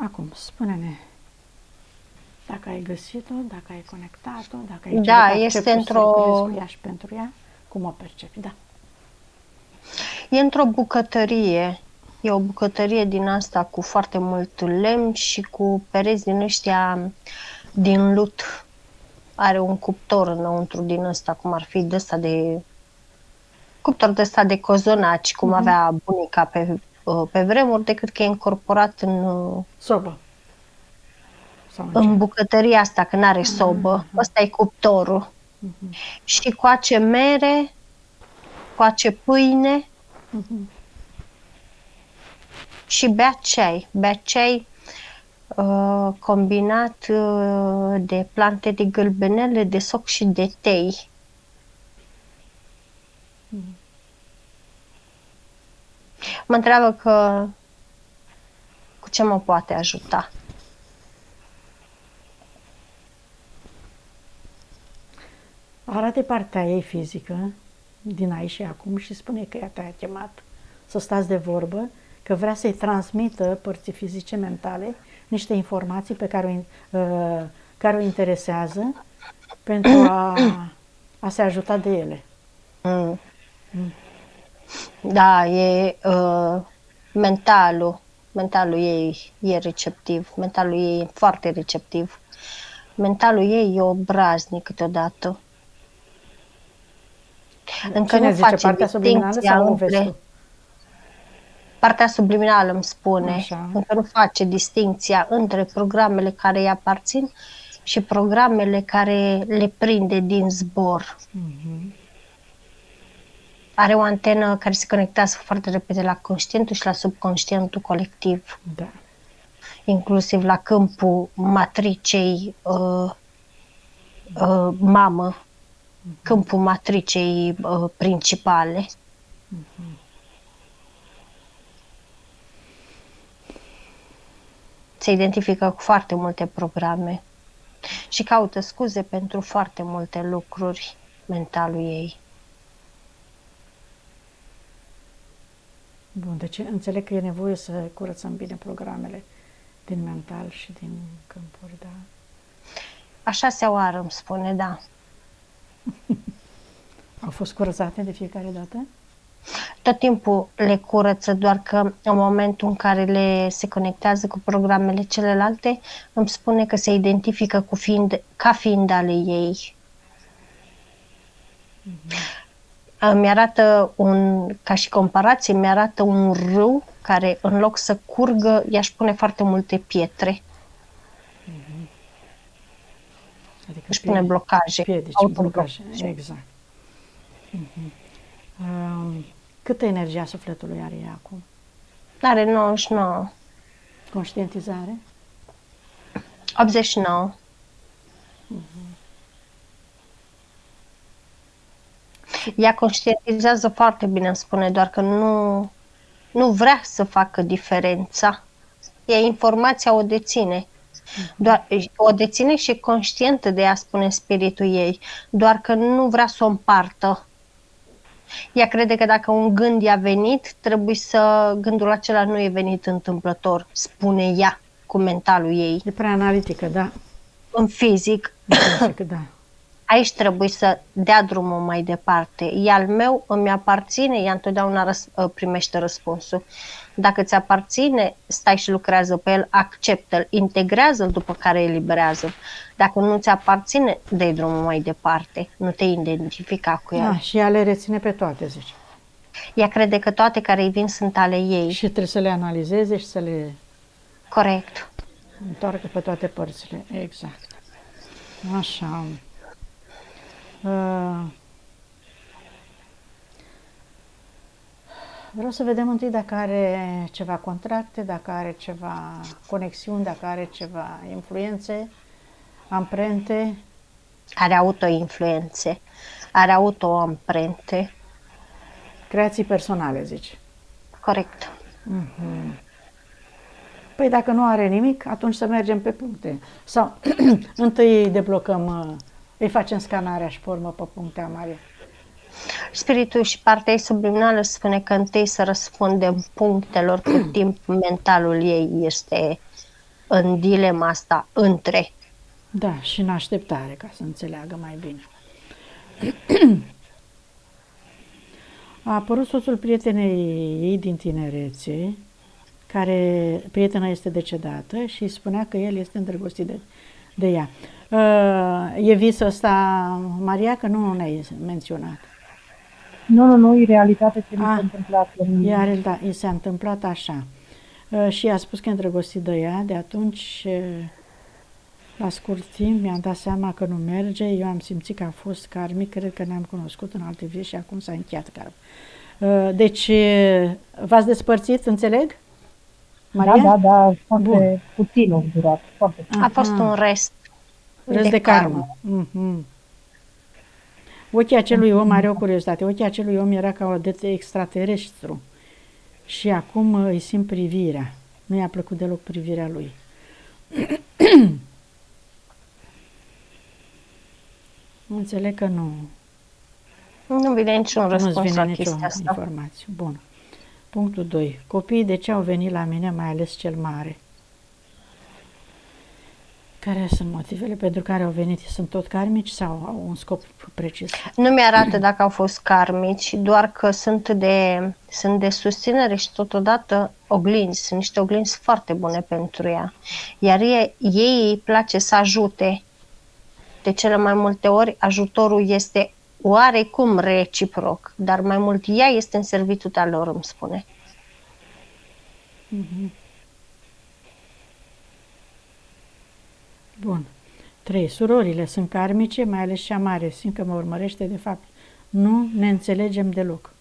Acum, spune-ne dacă ai găsit-o, dacă ai conectat-o, dacă ai Da, cerut este acceptul să lucrezi cu ea și pentru ea, cum o percepi, da. e într-o bucătărie. E o bucătărie din asta cu foarte mult lemn și cu pereți din ăștia din lut. Are un cuptor înăuntru din ăsta, cum ar fi de ăsta de... cuptor de ăsta de cozonaci, cum avea bunica pe vremuri, decât că e incorporat Sobă. Sau în ce? în bucătăria asta, că n-are sobă. Ăsta e cuptorul. Și coace mere, coace pâine și bea ceai. Bea ceai combinat de plante de gălbenele, de soc și de tei. Mă întreabă că cu ce mă poate ajuta. Arată partea ei fizică din aici și acum și spune că ea te-a chemat să stați de vorbă, că vrea să-i transmită părții fizice, mentale, niște informații pe care o interesează pentru a se ajuta de ele. Da, e mentalul ei e receptiv, mentalul ei e foarte receptiv. Mentalul ei e obraznic câteodată. Încă Cine nu zice, face partea subliminală distincția sau o vezi între... tu? Partea subliminală îmi spune, Așa. încă nu face distincția între programele care îi aparțin și programele care le prinde din zbor. Are o antenă care se conectează foarte repede la conștientul și la subconștientul colectiv, Da. inclusiv la câmpul matricei mamă, câmpul matricei principale. Se identifică cu foarte multe programe și caută scuze pentru foarte multe lucruri, mentalul ei. Bun, deci înțeleg că e nevoie să curățăm bine programele din mental și din câmpuri, da. Așa se oară, îmi spune, da. Au fost curățate de fiecare dată? Tot timpul le curăță, doar că în momentul în care se conectează cu programele celelalte, îmi spune că se identifică ca fiind ale ei. Mi-arată ca și comparație, mi-arată un râu care în loc să curgă, i-aș pune foarte multe pietre. Adică Își pune blocaje. Piedici, blocaje, exact. Câtă energie a sufletului are ea acum? Are 99. Conștientizare? 89. Ea conștientizează foarte bine, îmi spune, doar că nu vrea să facă diferența. Ea informația o deține. Doar, o deține și e conștientă de ea, spune spiritul ei, doar că nu vrea să o împartă. Ea crede că dacă un gând i-a venit, gândul acela nu e venit întâmplător, spune ea cu mentalul ei. E prea analitică, da. În fizic, Da. aici trebuie să dea drumul mai departe. E al meu, îmi aparține, ea întotdeauna primește răspunsul. Dacă ți aparține, stai și lucrează pe el, acceptă-l, integrează-l, după care eliberează-l. Dacă nu ți aparține, dă drumul mai departe, nu te identifica cu el. Și ea le reține pe toate, zici. Ea crede că toate care îi vin sunt ale ei. Și trebuie să le analizeze și să le... Corect. Întoarcă pe toate părțile, exact. Așa. Vreau să vedem întâi dacă are ceva contracte, dacă are ceva conexiuni, dacă are ceva influențe, amprente. Are autoinfluențe, are autoamprente. Creații personale, zici. Corect. Păi dacă nu are nimic, atunci să mergem pe puncte. Sau întâi deblocăm, îi facem scanarea și pe urmă pe puncte, Amalia. Spiritul și partea ei subliminală spune că întâi să răspundem punctelor cât timp mentalul ei este în dilema asta între. Da, și în așteptare, ca să înțeleagă mai bine. A apărut soțul prietenei ei din tinerețe, care prietena este decedată și îi spunea că el este îndrăgostit de ea. E visul ăsta, Maria, că nu ne-ai menționat. Nu, e realitatea ce mi s-a întâmplat. Da, i s-a întâmplat așa. Și a spus că e îndrăgostit de ea, de atunci, la scurt timp, mi-am dat seama că nu merge, eu am simțit că a fost karmic, cred că ne-am cunoscut în alte vieți și acum s-a încheiat karmic. Deci, v-ați despărțit, înțeleg? Maria? Da, foarte puțin a durat, foarte puțin. A fost un rest de karmă. Ochii acelui om, are o curiozitate, ochii acelui om era ca o de extraterestru și acum îi simt privirea. Nu i-a plăcut deloc privirea lui. Înțeleg că nu. Nu vine niciun răspuns Nu-ți la vine nicio chestia asta. informație. Bun. Punctul 2. Copiii de ce au venit la mine, mai ales cel mare? Care sunt motivele pentru care au venit? Sunt tot karmici sau au un scop precis? Nu mi-arată dacă au fost karmici, doar că sunt de susținere și totodată oglinzi. Sunt niște oglinzi foarte bune pentru ea. Iar ei îi place să ajute. De cele mai multe ori ajutorul este oarecum reciproc, dar mai mult ea este în servitutea lor, îmi spune. Bun. 3. Surorile sunt karmice, mai ales cea mare. Simt că mă urmărește, de fapt. Nu ne înțelegem deloc.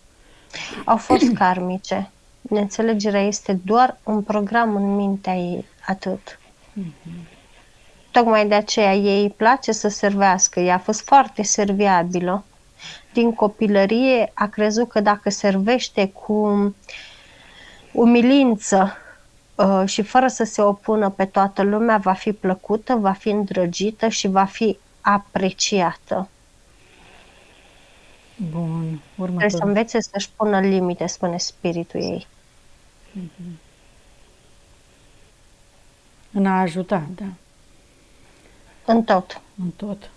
Au fost karmice. Neînțelegerea este doar un program în mintea ei, atât. Tocmai de aceea ei îi place să servească. Ea a fost foarte serviabilă. Din copilărie a crezut că dacă servește cu umilință și fără să se opună pe toată lumea, va fi plăcută, va fi îndrăgită și va fi apreciată. Bun. Trebuie să învețe să-și pună limite, spune spiritul ei. În a ajuta, da. În tot. În tot.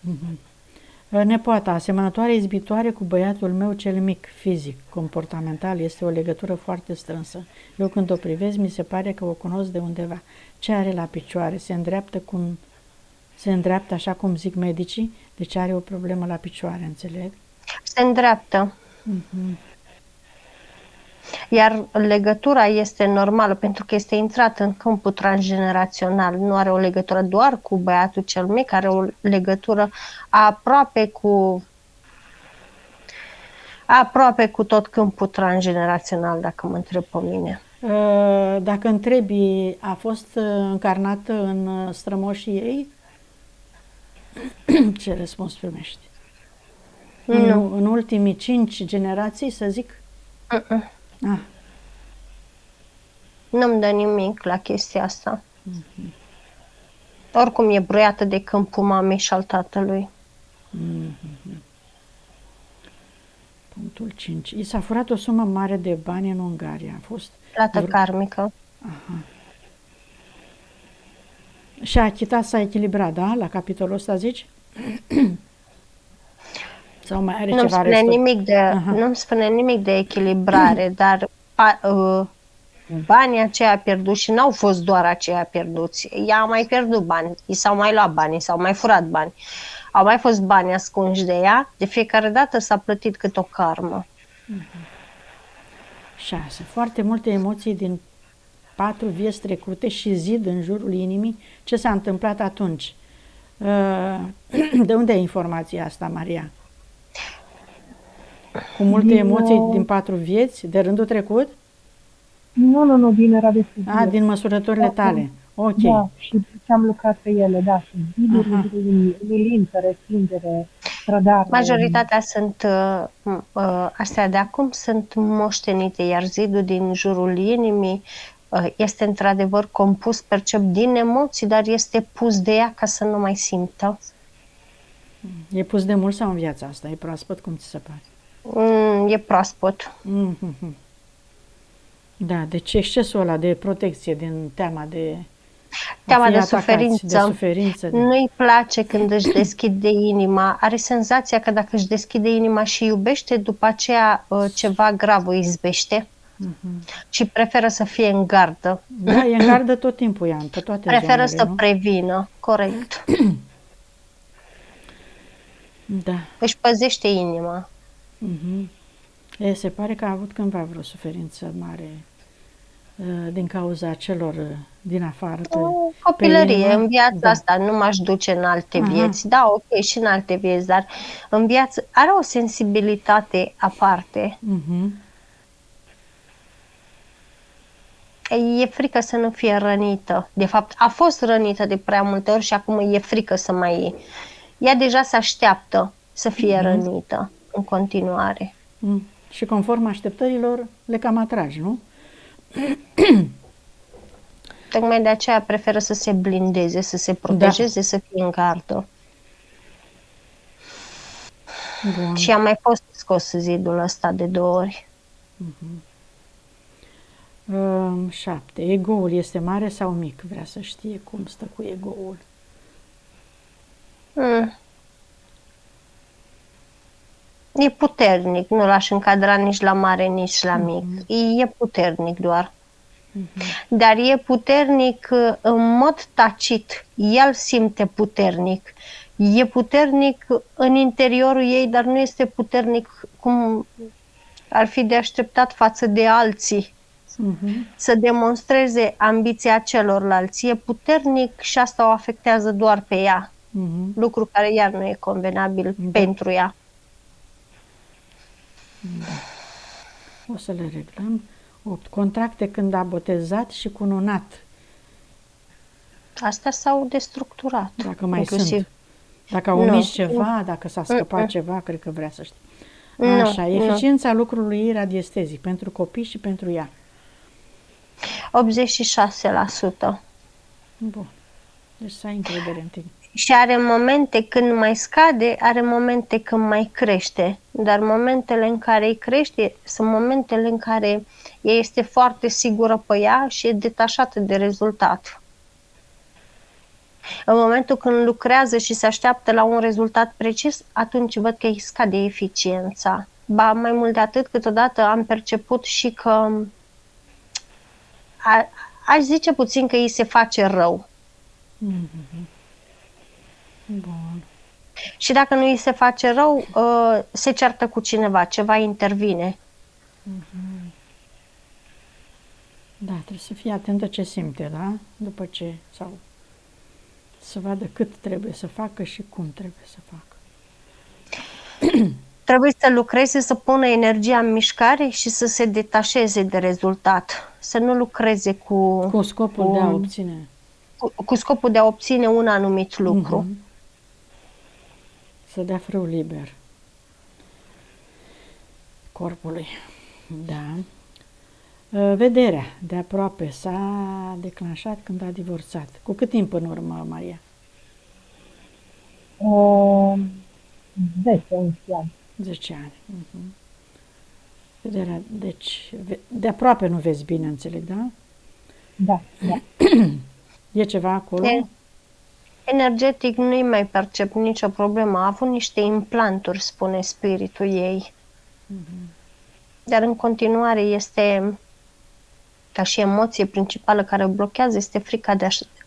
Nepoata, asemănătoare izbitoare cu băiatul meu cel mic, fizic, comportamental, este o legătură foarte strânsă. Eu când o privesc, mi se pare că o cunosc de undeva. Ce are la picioare? Se îndreaptă așa cum zic medicii? Deci are o problemă la picioare, înțeleg? Se îndreaptă. Iar legătura este normală pentru că este intrat în câmpul transgenerațional. Nu are o legătură doar cu băiatul cel mic, are o legătură aproape cu tot câmpul transgenerațional, dacă mă întreb pe mine. Dacă întrebi, a fost încarnată în strămoșii ei? Ce răspuns primești? În ultimii 5 generații, să zic? Nu-mi dă nimic la chestia asta. Oricum e bruiată de câmpul mamei și al tatălui. Punctul 5. I s-a furat o sumă mare de bani în Ungaria. A fost Plată karmică. Și a achitat, s-a echilibrat, da? La capitolul ăsta zici? Sau mai are ceva Nu-mi spune nimic de echilibrare, dar banii aceia pierdut și n-au fost doar aceia pierduți. Ea a mai pierdut bani, i s-au mai luat bani, s-au mai furat bani. Au mai fost bani ascunși de ea, de fiecare dată s-a plătit cât o karmă. 6. Foarte multe emoții din 4 vieți trecute și zid în jurul inimii. Ce s-a întâmplat atunci? De unde e informația asta, Maria? Cu multe emoții din 4 vieți, de rândul trecut? Nu, din era de studiu. Din măsurătorile tale. Ok. Da, și am lucrat pe ele, da, și ziduri, umilință, respingere, trădare. Majoritatea sunt, astea de acum sunt moștenite, iar zidul din jurul inimii este într-adevăr compus, percep, din emoții, dar este pus de ea ca să nu mai simtă. E pus de mult sau în viața asta? E proaspăt? Cum ți se pare? E proaspăt. Da, deci excesul ăla de protecție din teama de... teama fi de atacați suferință. de suferință. Nu-i place când își deschide inima. Are senzația că dacă își deschide inima și iubește, după aceea ceva grav o izbește și preferă să fie în gardă. Da, e în gardă tot timpul ea, pe toate Preferă zonele, să nu? prevină, corect. Da. Își păzește inima. Se pare că a avut cândva vreo suferință mare din cauza celor din afară. Copilărie, în viața da. asta nu m-aș duce în alte vieți. Da, ok, și în alte vieți, dar în viață are o sensibilitate aparte. E frică să nu fie rănită. De fapt, a fost rănită de prea multe ori și acum e frică să mai... Ea deja se așteaptă să fie rănită în continuare. Și conform așteptărilor le cam atragi, nu? Tocmai de aceea preferă să se blindeze, să se protejeze, să fie în gardă. Bun. Și a mai fost scos zidul ăsta de 2 ori. 7. Egoul este mare sau mic? Vrea să știe cum stă cu egoul. E puternic, nu l-aș încadra nici la mare, nici la mic. E puternic doar. Dar e puternic în mod tacit. El simte puternic. E puternic în interiorul ei, dar nu este puternic cum ar fi de așteptat față de alții. Să demonstreze ambiția celorlalți. E puternic și asta o afectează doar pe ea. Lucru care iar nu e convenabil pentru ea. O să le reglăm. 8. Contracte când a botezat și cununat. Astea s-au destructurat. Dacă mai inclusiv. sunt. Dacă a omis ceva, dacă s-a scăpat ceva, cred că vrea să știe. Așa, eficiența lucrului ei radiestezic pentru copii și pentru ea. 86%. Bun. Deci să ai încredere în tine. Și are momente când mai scade, are momente când mai crește. Dar momentele în care îi crește sunt momentele în care ea este foarte sigură pe ea și e detașată de rezultat. În momentul când lucrează și se așteaptă la un rezultat precis, atunci văd că îi scade eficiența. Ba, mai mult de atât, câteodată am perceput și că aș zice puțin că îi se face rău. Bun. Și dacă nu îi se face rău, se ceartă cu cineva, ceva intervine. Da, trebuie să fie atentă ce simte, da? După ce, sau să vadă cât trebuie să facă și cum trebuie să facă. Trebuie să lucreze, să pună energia în mișcare și să se detașeze de rezultat. Să nu lucreze cu scopul de a obține. Cu scopul de a obține un anumit lucru. Să dea frâu liber corpului. Da. Vederea de aproape s-a declanșat când a divorțat. Cu cât timp în urmă, Maria? 10, 11 ani. 10 ani. Vederea, deci, de aproape nu vezi bine, înțeleg, da? Da. E ceva acolo? Energetic nu-i mai percep nicio problemă. A avut niște implanturi, spune spiritul ei. Dar în continuare este, ca și emoție principală care o blochează, este frica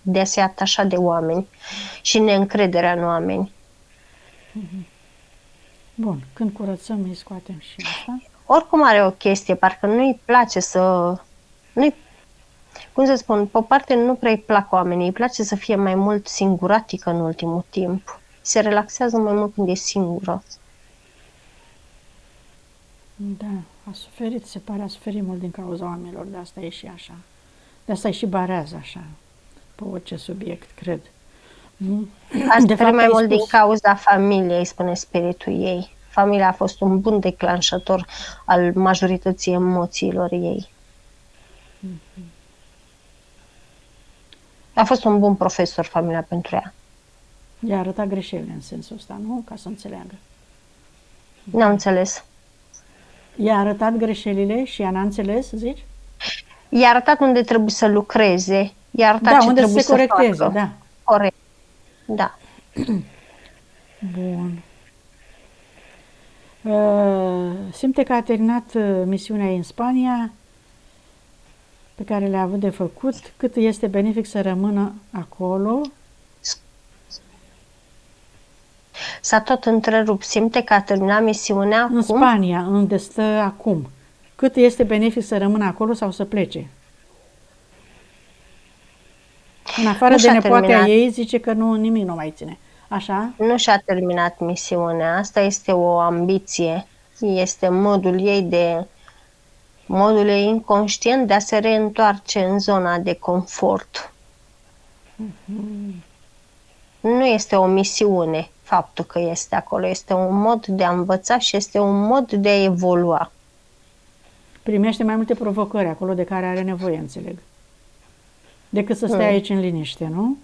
de a se atașa de oameni și neîncrederea în oameni. Bun, când curățăm îi scoatem și asta. Oricum are o chestie, parcă nu-i place să... Cum să spun, pe o parte nu prea îi plac oamenii, îi place să fie mai mult singuratică în ultimul timp. Se relaxează mai mult când e singură. Da, a suferit, se pare, a suferit mult din cauza oamenilor, de asta e și așa. De asta e și barează așa, pe orice subiect, cred. A suferit mai mult din cauza familiei, spune spiritul ei. Familia a fost un bun declanșator al majorității emoțiilor ei. A fost un bun profesor familia pentru ea. I-a arătat greșelile în sensul ăsta, nu? Ca să înțeleagă. N-am înțeles. I-a arătat greșelile și ea n-a înțeles, zici? I-a arătat unde trebuie să lucreze iarta Da, ce unde să trebuie se să corecteze, facă. da. Corect. Da. Bun. Simte că a terminat misiunea în Spania pe care le-a avut de făcut, cât este benefic să rămână acolo. S-a tot întrerupt. Simte că a terminat misiunea În acum? Spania, unde stă acum. Cât este benefic să rămână acolo sau să plece? În afară Nu de și-a nepoatea terminat. ei, zice că nu, nimic nu mai ține. Așa? Nu și-a terminat misiunea. Asta este o ambiție. Este modul ei inconștient de a se reîntoarce în zona de confort. Nu este o misiune faptul că este acolo. Este un mod de a învăța și este un mod de a evolua. Primește mai multe provocări acolo de care are nevoie, înțeleg. Decât să stea aici în liniște, nu?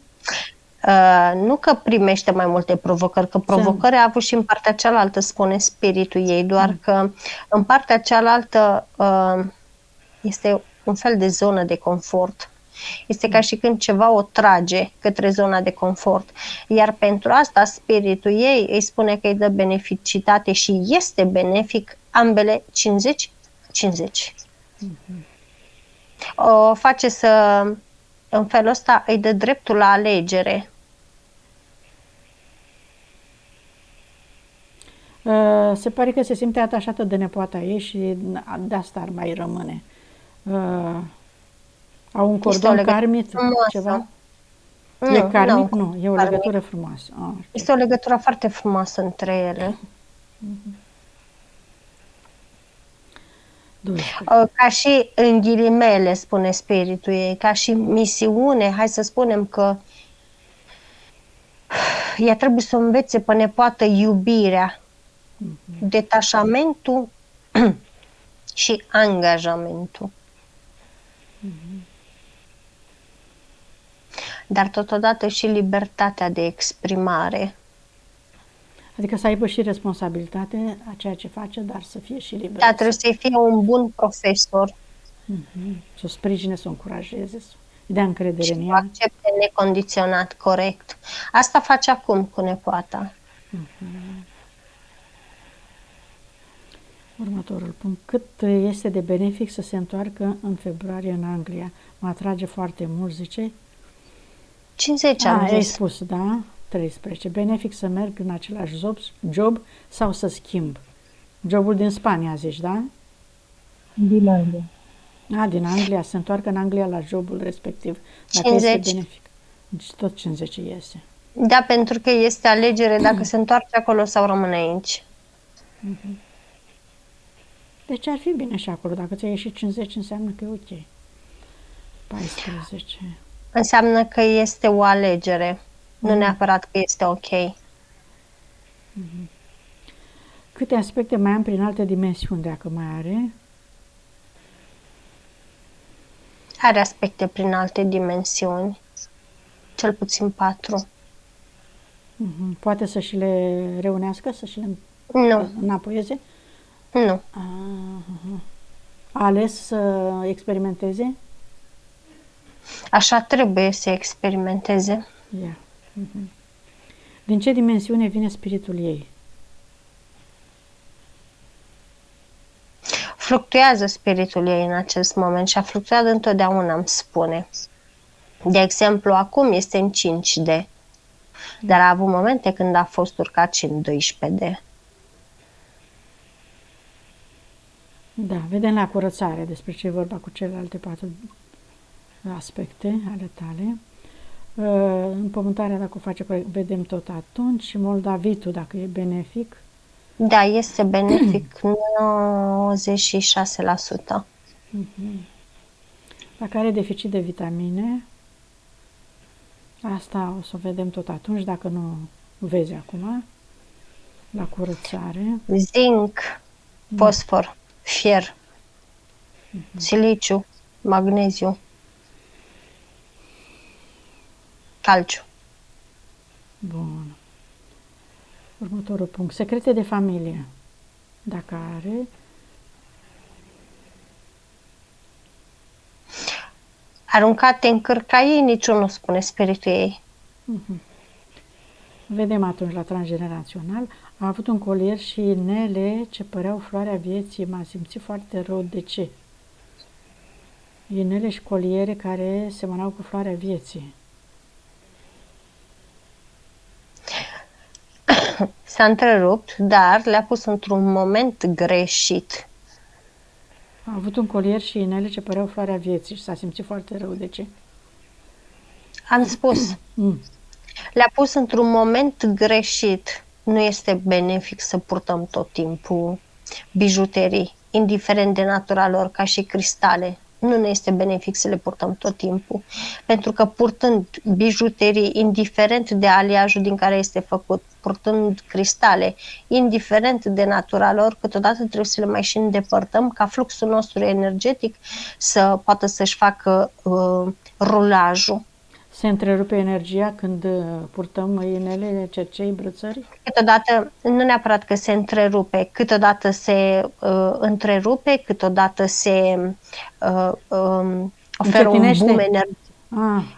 Nu că primește mai multe provocări, că provocări a avut și în partea cealaltă, spune spiritul ei, doar că în partea cealaltă este un fel de zonă de confort. Este ca și când ceva o trage către zona de confort. Iar pentru asta spiritul ei îi spune că îi dă beneficitate și este benefic ambele 50-50. O face să, în felul ăsta, îi dă dreptul la alegere. Se pare că se simte atașată de nepoata ei și de asta ar mai rămâne. Au un cordon karmic, ceva? E karmic? Nu, e o legătură frumoasă. Okay. Este o legătură foarte frumoasă între ele. Ca și în ghilimele, spune spiritul ei, ca și misiune, hai să spunem că ea trebuie să învețe pe nepoată iubirea, detașamentul și angajamentul. Dar totodată și libertatea de exprimare. Adică să aibă și responsabilitate a ceea ce face, dar să fie și liberă. Da, trebuie să fie un bun profesor. Să o sprijine, să o încurajeze, să îi dea încredere în ea. ea. Accepte necondiționat, corect. Asta face acum cu nepoata. Următorul punct. Cât este de benefic să se întoarcă în februarie în Anglia? Mă atrage foarte mult, zice. 50 am zis. Ai spus, da? 13. Benefic să merg în același job sau să schimb? Jobul din Spania, zici, da? Din Anglia. Din Anglia, se întoarcă în Anglia la jobul respectiv. Dacă 50. este benefic. Deci tot 50 iese. Da, pentru că este alegere dacă se întoarce acolo sau rămâne aici. Deci ar fi bine și acolo. Dacă ți-a ieșit 50, înseamnă că e ok. 14. Înseamnă că este o alegere. Nu neapărat că este ok. Câte aspecte mai am prin alte dimensiuni, dacă mai are? Are aspecte prin alte dimensiuni. Cel puțin 4. Poate să și le reunească, să și le înapoieze? Nu. A ales să experimenteze? Așa trebuie să experimenteze. Din ce dimensiune vine spiritul ei? Fluctuează spiritul ei în acest moment și a fluctuat întotdeauna, îmi spune. De exemplu, acum este în 5D, dar a avut momente când a fost urcat și în 12D. Da, vedem la curățare despre ce e vorba cu celelalte 4 aspecte ale tale. Împământarea, dacă o face, vedem tot atunci. Și moldavitul, dacă e benefic. Da, este benefic 96%. Dacă are deficit de vitamine, asta o să o vedem tot atunci, dacă nu vezi acum, la curățare. Zinc, fosfor, fier, siliciu, magneziu, calciu. Bun. Următorul punct. Secrete de familie. Dacă Aruncate în cârca ei, niciunul spune spiritul ei. Vedem atunci la transgenerațional. A avut un colier și inele ce păreau floarea vieții. M-a simțit foarte rău. De ce? Inele și coliere care semănau cu floarea vieții. S-a întrerupt, dar le-a pus într-un moment greșit. A avut un colier și inele ce păreau floarea vieții și s-a simțit foarte rău. De ce? Am spus, le-a pus într-un moment greșit. Nu este benefic să purtăm tot timpul bijuterii, indiferent de natura lor, ca și cristale. Nu ne este benefic să le purtăm tot timpul, pentru că purtând bijuterii, indiferent de aliajul din care este făcut, purtând cristale, indiferent de natura lor, câteodată trebuie să le mai și îndepărtăm ca fluxul nostru energetic să poată să-și facă rulajul. Se întrerupe energia când purtăm inele, cercei, brățări? Câteodată, nu neapărat că se întrerupe, câteodată se întrerupe, câteodată se oferă un boom energetic.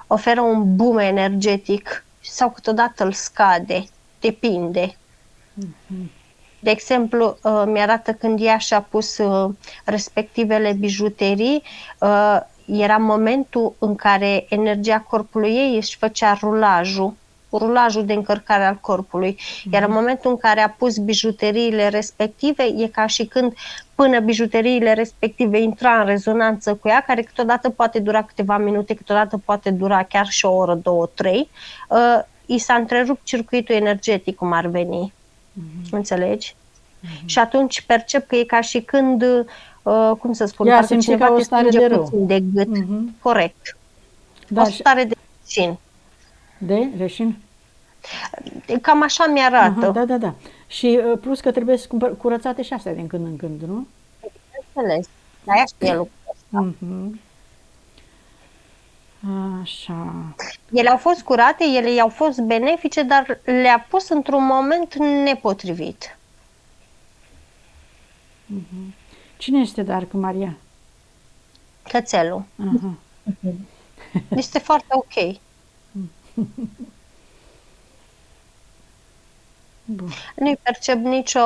Oferă un boom energetic sau câteodată îl scade, depinde. De exemplu, mi-arată când ea și-a pus respectivele bijuterii, era momentul în care energia corpului ei își făcea rulajul de încărcare al corpului. Iar în momentul în care a pus bijuteriile respective, e ca și când până bijuteriile respective intra în rezonanță cu ea, care câteodată poate dura câteva minute, câteodată poate dura chiar și o oră, 2, 3, i s-a întrerupt circuitul energetic, cum ar veni. Înțelegi? Și atunci percep că e ca și când, cum să spun, parcă cineva te strânge puțin de gât. Corect. Da, o stare de leșin. De leșin? Cam așa mi-arată. Da. Și plus că trebuie curățate și astea din când în când, nu? Înțeles. Da, aia știe lucrul ăsta. Așa. Ele au fost curate, ele i-au fost benefice, dar le-a pus într-un moment nepotrivit. Cine este Dark Maria? Cățelul. Este foarte ok. Bun. Nu-i percep nicio...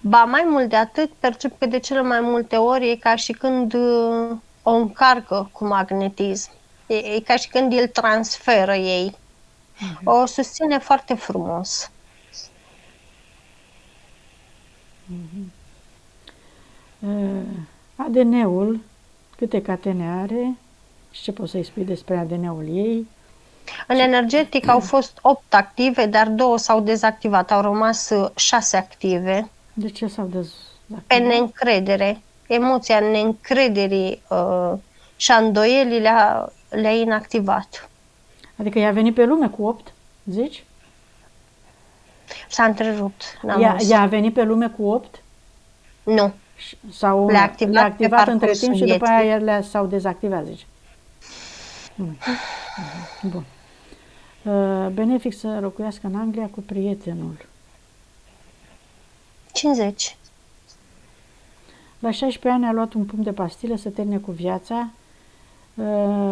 Ba mai mult de atât, percep că de cele mai multe ori e ca și când o încarcă cu magnetism. E ca și când îl transferă ei. O susține foarte frumos. ADN-ul, câte catene are și ce poți să-i spui despre ADN-ul ei? În energetic au fost 8 active, dar 2 s-au dezactivat. Au rămas 6 active. De ce s-au dezactivat? Pe neîncredere. Emoția neîncrederii și a îndoielii le-a inactivat. Adică ea a venit pe lume cu 8, zici? S-a întrerupt. Ea a venit pe lume cu 8? Nu. Sau le-a activat între timp și după aia s-au dezactivat, zici? Bun. Benefic să locuiască în Anglia cu prietenul. 50. La 16 ani a luat un pumn de pastile să termine cu viața,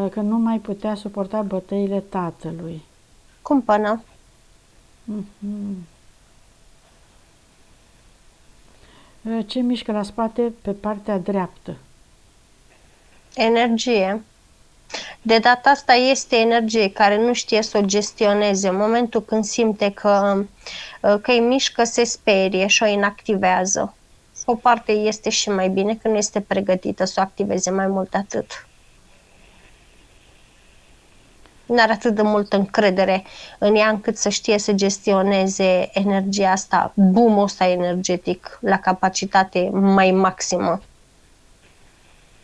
că nu mai putea suporta bătăile tatălui. Cumpănă. Ce mișcă la spate pe partea dreaptă? Energie. De data asta este energie care nu știe să o gestioneze. În momentul când simte că îi mișcă, se sperie și o inactivează. O parte este și mai bine că nu este pregătită să o activeze mai mult de atât. Nu are atât de multă încredere în ea încât să știe să gestioneze energia asta, boom-ul ăsta energetic la capacitate mai maximă.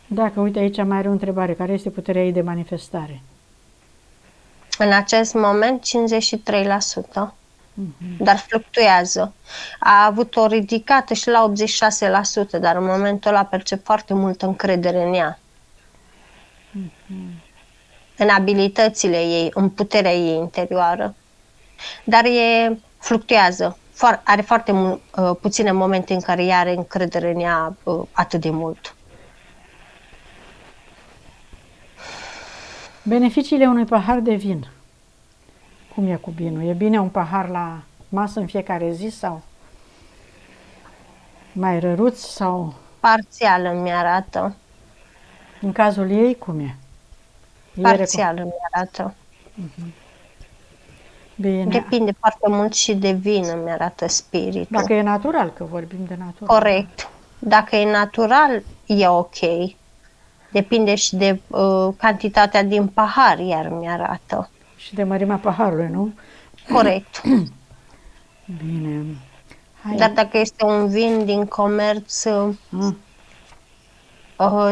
Dacă, uite, aici mai are o întrebare. Care este puterea ei de manifestare? În acest moment, 53%. Dar fluctuează. A avut o ridicată și la 86%, dar în momentul ăla percep foarte multă încredere în ea. În abilitățile ei, în puterea ei interioară. Dar fluctuează. Are foarte puține momente în care ea are încredere în ea atât de mult. Beneficiile unui pahar de vin. Cum e cu vinul? E bine un pahar la masă în fiecare zi sau mai răruț sau Parțial îmi arată. în cazul ei cum e? Parțial îmi arată. Bine. Depinde foarte mult și de vin îmi arată spiritul. Dacă e natural, că vorbim de natural. Corect. Dacă e natural, e ok. Depinde și de cantitatea din pahar, iar mi arată. Și de mărimea paharului, nu? Corect. Bine. Hai. Dar dacă este un vin din comerț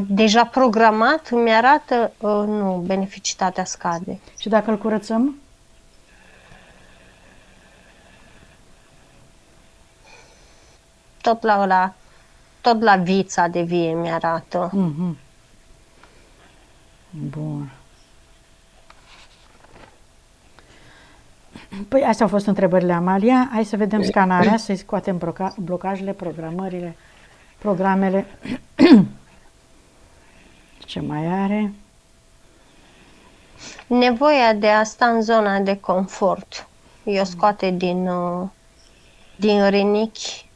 deja programat, mi arată, nu, beneficitatea scade. Și dacă îl curățăm? Tot la vița de vie mi arată. Bun. Păi astea au fost întrebările, Amalia. Hai să vedem scanarea, să-i scoatem blocajele, programele. Ce mai are? Nevoia de a sta în zona de confort. Eu scoate din rinichi,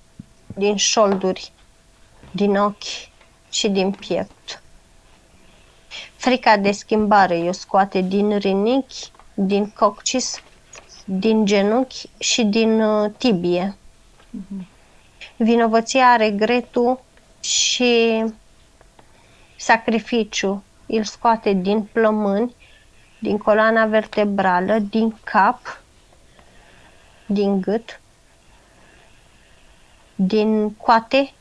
din șolduri, din ochi și din piept. Frica de schimbare eu scoate din rinichi, din coccis, din genunchi și din tibie. Vinovăția, regretul și sacrificiu îl scoate din plămâni, din coloana vertebrală, din cap, din gât, din coate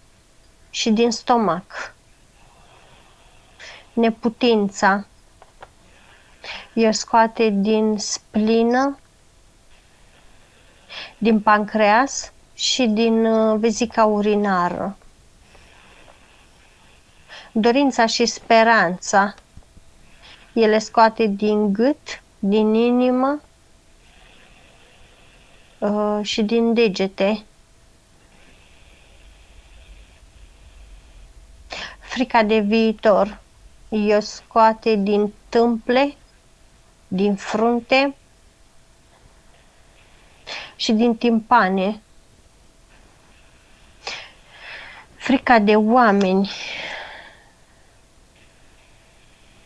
și din stomac. Neputința el scoate din splină, din pancreas și din vezica urinară. Dorința și speranța ele scoate din gât, din inimă și din degete. Frica de viitor eu scoate din tâmple, din frunte și din timpane. Frica de oameni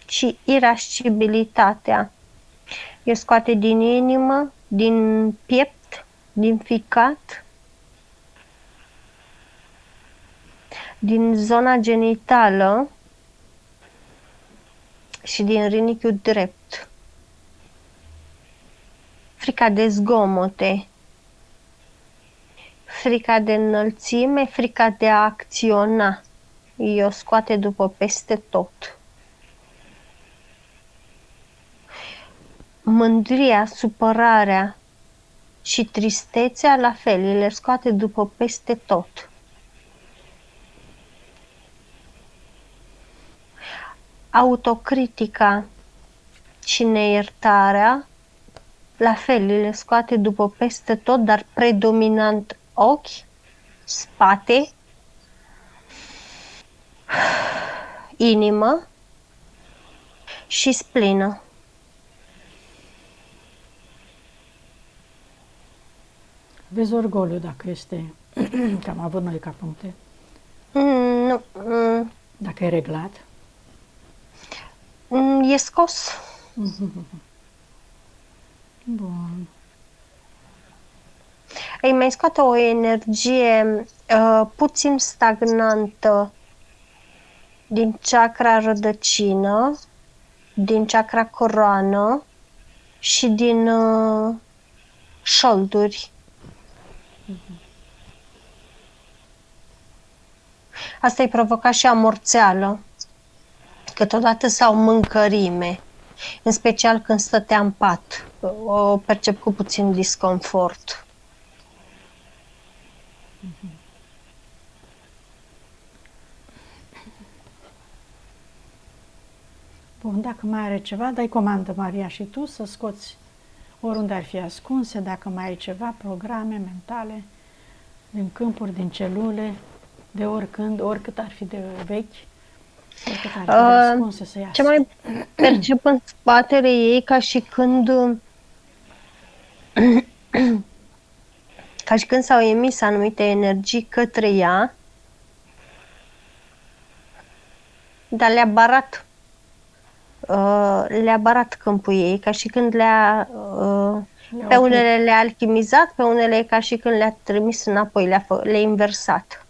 și irascibilitatea eu scoate din inimă, din piept, din ficat, din zona genitală și din rinichiul drept. Frica de zgomote, frica de înălțime, frica de a acționa, eu scoate după peste tot. Mândria, supărarea și tristețea, la fel, le scoate după peste tot. Autocritica și neiertarea, la fel, le scoate după peste tot, dar predominant ochi, spate, inimă și splină. Vezi orgoliu dacă este, că am avut noi ca puncte. Nu. Dacă e reglat. E scos. Bun. Îi mai scoate o energie puțin stagnantă din chakra rădăcină, din chakra coroană și din șolduri. Asta îi provoca și amorțeală, câteodată sau mâncărime, în special când stătea în pat. O percep cu puțin disconfort. Bun, dacă mai are ceva, dai comandă, Maria, și tu să scoți oriunde ar fi ascunse, dacă mai ai ceva, programe mentale, din câmpuri, din celule, de oricând, oricât ar fi de vechi. Foarte tare, trebuie răspunse să iasă. Ce mai percep în spatele ei ca și când s-au emis anumite energii către ea, dar le-a barat câmpul ei, ca și când pe unele le-a alchimizat, pe unele ca și când le-a trimis înapoi, le-a inversat.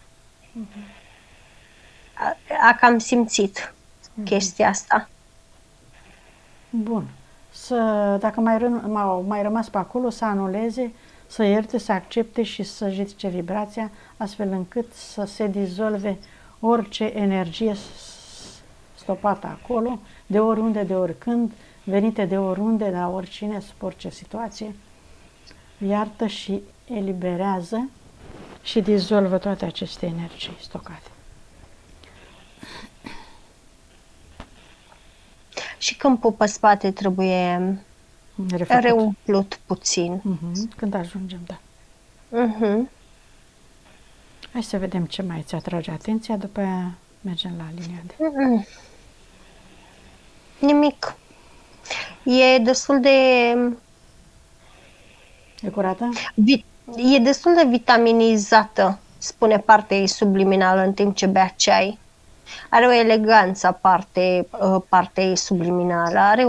A cam simțit chestia asta. Bun. Dacă au mai rămas pe acolo, să anuleze, să ierte, să accepte și să ridice vibrația, astfel încât să se dizolve orice energie stopată acolo, de oriunde, de oricând, venite de oriunde, la oricine, sub orice situație. Iartă și eliberează și dizolvă toate aceste energii stocate. Și câmpul pe spate trebuie reumplut puțin. Când ajungem, da. Uh-huh. Hai să vedem ce mai ți atrage atenția, după aia mergem la linia de... Nimic. E destul de... E curată? E destul de vitaminizată, spune partea ei subliminală în timp ce bea ceai. Are o eleganță partea ei subliminală, are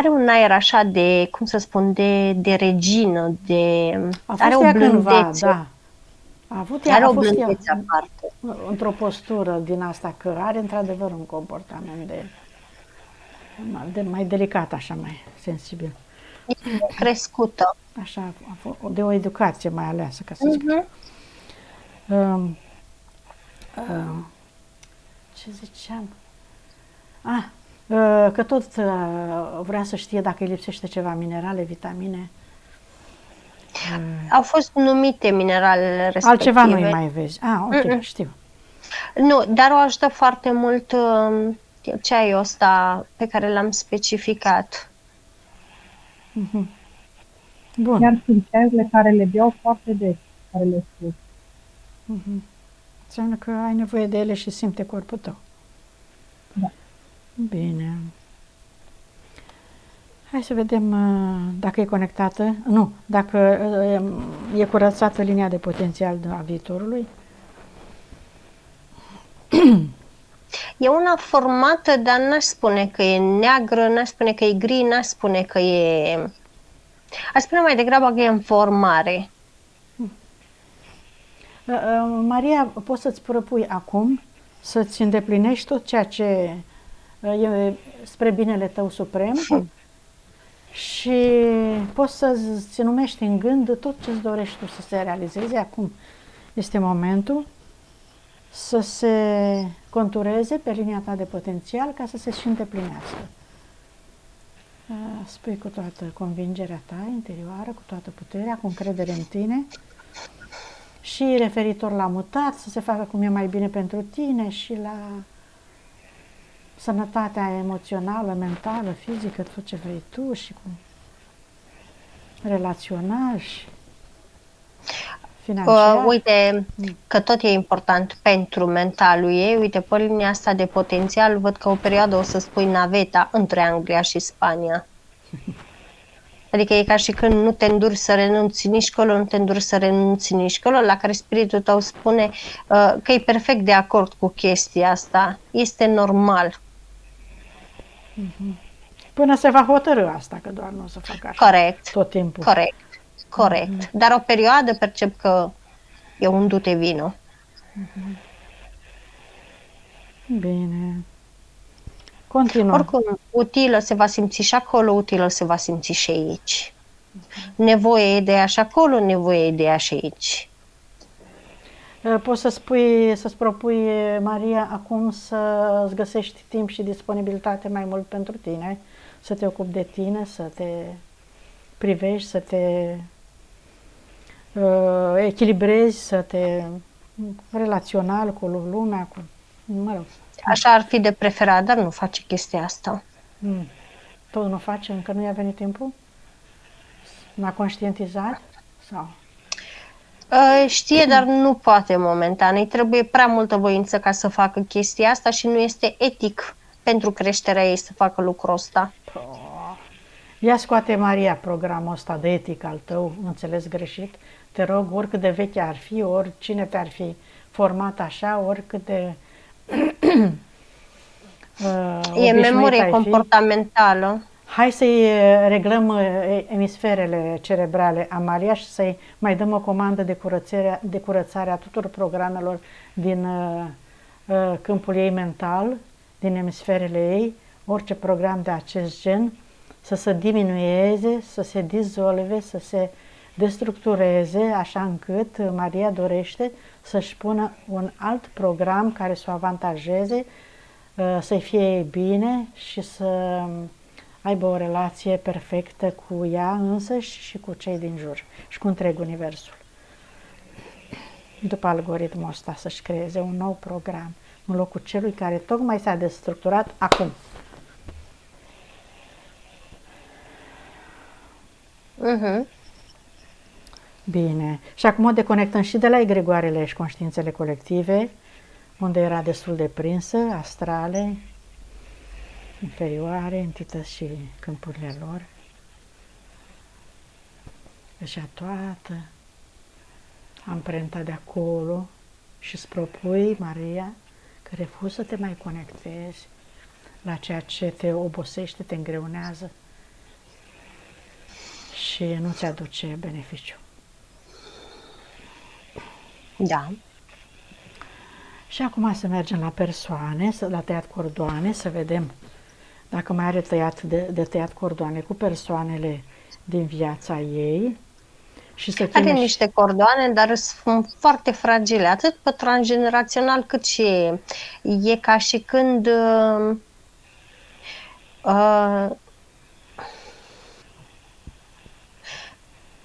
un aer așa de, cum să spun, de regină, are o blândețe. Da. Are o blândețe aparte. Într-o postură din asta, că are într-adevăr un comportament de mai delicat, așa, mai sensibil. E crescută. Așa, de o educație mai aleasă, ca să zic. Ce ziceam? Că tot vrea să știe dacă îi lipsește ceva, minerale, vitamine. Au fost numite mineralele respective. Altceva nu-i mai vezi. Ok, știu. Nu, dar o ajută foarte mult ceaiul ăsta pe care l-am specificat. Bun. Chiar sunt ceaiurile care le beau foarte des, care le spun. Înseamnă că ai nevoie de ele și simte corpul tău. Da. Bine. Hai să vedem dacă e conectată. Nu, dacă e curățată linia de potențial a viitorului. E una formată, dar n-aș spune că e neagră, n-aș spune că e gri, n-aș spune că e... Aș spune mai degrabă că e în formare. Maria, poți să-ți propui acum să-ți îndeplinești tot ceea ce e spre binele tău suprem și poți să-ți numești în gând tot ce-ți dorești tu să se realizeze. Acum este momentul să se contureze pe linia ta de potențial ca să se și îndeplinească. Spui cu toată convingerea ta interioară, cu toată puterea, cu încredere în tine și referitor la mutat, să se facă cum e mai bine pentru tine și la sănătatea emoțională, mentală, fizică, tot ce vrei tu și cu relațional și financiar. Uite că tot e important pentru mentalul ei. Uite, pe linia asta de potențial văd că o perioadă o să spui naveta între Anglia și Spania. Adică e ca și când nu te înduri să renunți nici colo, nu te înduri să renunți nici colo, la care spiritul tău spune că e perfect de acord cu chestia asta. Este normal. Până se va hotărâ asta, că doar nu o să facă așa. Corect. Tot timpul. Corect. Dar o perioadă percep că e un du-te vino. Bine. Continuă. Oricum, utilă se va simți și acolo, utilă se va simți și aici. Nevoie e de ea și acolo, nevoie e de ea și aici. Poți să-ți propui, Maria, acum să-ți găsești timp și disponibilitate mai mult pentru tine, să te ocupi de tine, să te privești, să te echilibrezi, să te relațional cu lumea, Așa ar fi de preferat, dar nu face chestia asta. Tot nu face? Încă nu i-a venit timpul? N-a conștientizat? Sau? Știe, dar nu poate momentan. Îi trebuie prea multă voință ca să facă chestia asta și nu este etic pentru creșterea ei să facă lucrul ăsta. Ia scoate, Maria, programul ăsta de etic al tău, înțeles greșit. Te rog, oricât de veche ar fi, oricine te-ar fi format așa, oricât de E memorie comportamentală. Hai să-i reglăm emisferele cerebrale a Maria și să-i mai dăm o comandă de curățare a tuturor programelor din câmpul ei mental, din emisferele ei, orice program de acest gen, să se diminueze, să se dizolve, să se destructureze, așa încât Maria dorește să-și pună un alt program care să o avantajeze, să-i fie bine și să aibă o relație perfectă cu ea însăși și cu cei din jur și cu întreg universul. După algoritmul ăsta să-și creeze un nou program în locul celui care tocmai s-a destructurat acum. Bine. Și acum o deconectăm și de la egregoarele și conștiințele colective, unde era destul de prinsă, astrale, inferioare, entități și câmpurile lor. Își ia toată amprenta de acolo și îți propui, Maria, că refuzi să te mai conectezi la ceea ce te obosește, te îngreunează și nu ți aduce beneficiu. Da. Și acum să mergem la persoane, la tăiat cordoane, să vedem dacă mai are de tăiat cordoane cu persoanele din viața ei. Și să are niște cordoane, dar sunt foarte fragile, atât pe transgenerațional cât și e ca și când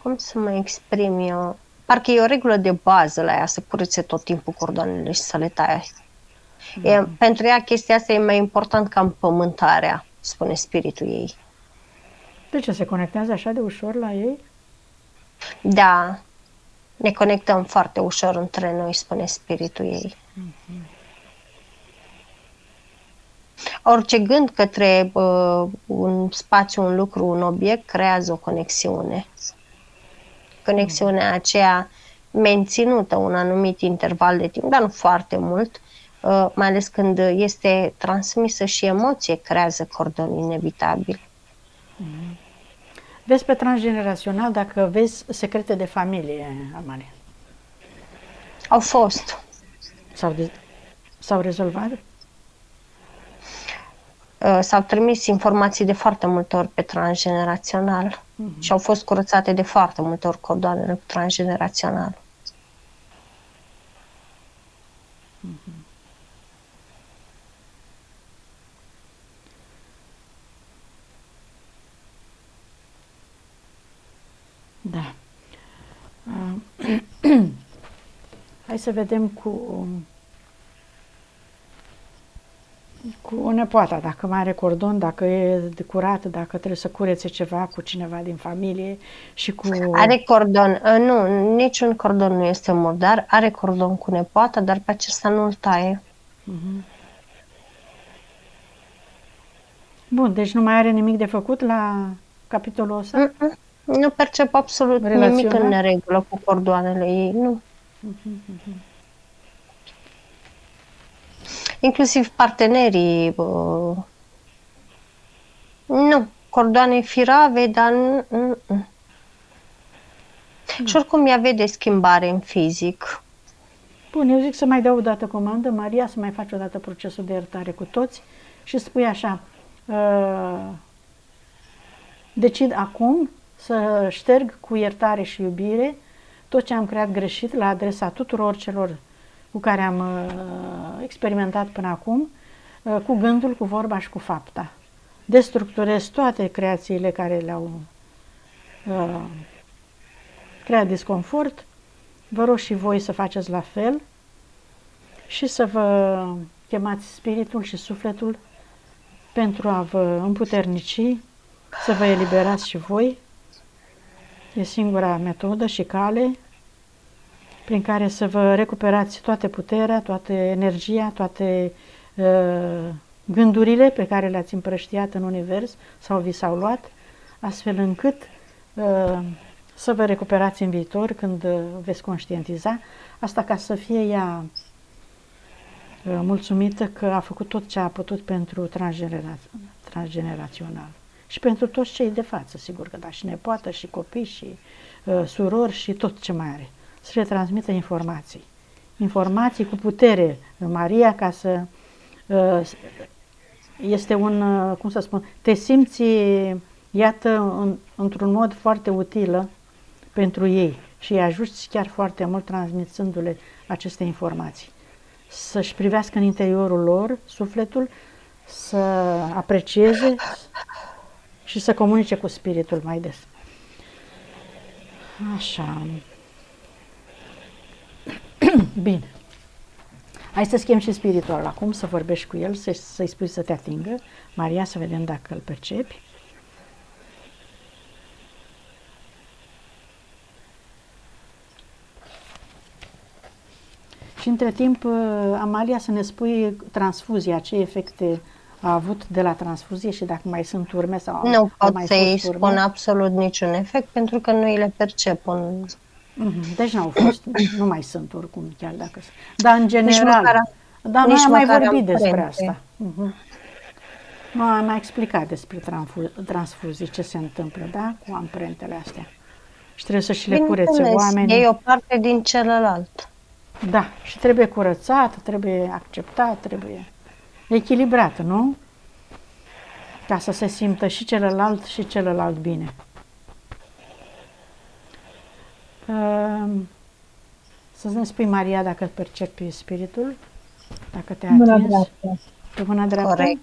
cum să mă exprim eu? Parcă e o regulă de bază la ea să curățe tot timpul cordoanele și să le taie. Pentru ea chestia asta e mai important ca împământarea, spune spiritul ei. De ce se conectează așa de ușor la ei? Da, ne conectăm foarte ușor între noi, spune spiritul ei. Orice gând către un spațiu, un lucru, un obiect creează o conexiune. Conexiunea aceea menținută un anumit interval de timp, dar nu foarte mult, mai ales când este transmisă și emoție, creează cordon inevitabil. Vezi pe transgenerațional dacă vezi secrete de familie, Amalia. Au fost. S-au rezolvat? S-au trimis informații de foarte multe ori pe transgenerațional și au fost curățate de foarte multe ori cordoanele transgenerațional. Da. Hai să vedem cu nepoata, dacă mai are cordon, dacă e de curat, dacă trebuie să curețe ceva cu cineva din familie și cu... Are cordon, nu, niciun cordon nu este murdar, are cordon cu nepoata, dar pe acesta nu îl taie. Bun, deci nu mai are nimic de făcut la capitolul ăsta? Nu percep absolut nimic în neregulă cu cordoanele ei, nu. Inclusiv partenerii, nu, cordoane firave, dar nu. Și oricum ea vede schimbare în fizic. Bun, eu zic să mai dau o dată comandă, Maria, să mai faci o dată procesul de iertare cu toți și spui așa, decid acum să șterg cu iertare și iubire tot ce am creat greșit la adresa tuturor celor cu care am experimentat până acum, cu gândul, cu vorba și cu fapta. Destructurez toate creațiile care le-au creat disconfort. Vă rog și voi să faceți la fel și să vă chemați spiritul și sufletul pentru a vă împuternici, să vă eliberați și voi. E singura metodă și cale prin care să vă recuperați toată puterea, toată energia, toate gândurile pe care le-ați împrăștiat în univers sau vi s-au luat, astfel încât să vă recuperați în viitor când veți conștientiza. Asta ca să fie ea mulțumită că a făcut tot ce a putut pentru transgenerațional. Și pentru toți cei de față, sigur că da, și nepoată, și copii, și surori, și tot ce mai are. Să le transmită informații. Informații cu putere. Maria, ca să... este un, cum să spun, te simți, iată, într-un mod foarte utilă pentru ei și îi ajuți chiar foarte mult transmițându-le aceste informații. Să-și privească în interiorul lor sufletul, să aprecieze și să comunice cu spiritul mai des. Așa. Bine. Hai să schimb și spiritual acum, să vorbești cu el, să-i spui să te atingă. Maria, să vedem dacă îl percepi. Și între timp, Amalia, să ne spui transfuzia, ce efecte a avut de la transfuzie și dacă mai sunt urme sau nu pot mai să-i fost spun absolut niciun efect pentru că nu îi le percep. Deci n-au fost, nu mai sunt oricum, chiar dacă sunt. Dar în general, dar noi am mai vorbit despre asta. Nu am mai explicat despre transfuzii, ce se întâmplă, da, cu amprentele astea. Și trebuie să și le curețe oamenii. E o parte din celălalt. Da, și trebuie curățat, trebuie acceptat, trebuie echilibrat, nu? Ca să se simtă și celălalt bine. Să ne spui, Maria, dacă percepi spiritul, dacă te-a atins. Pe mâna dreaptă? Corect.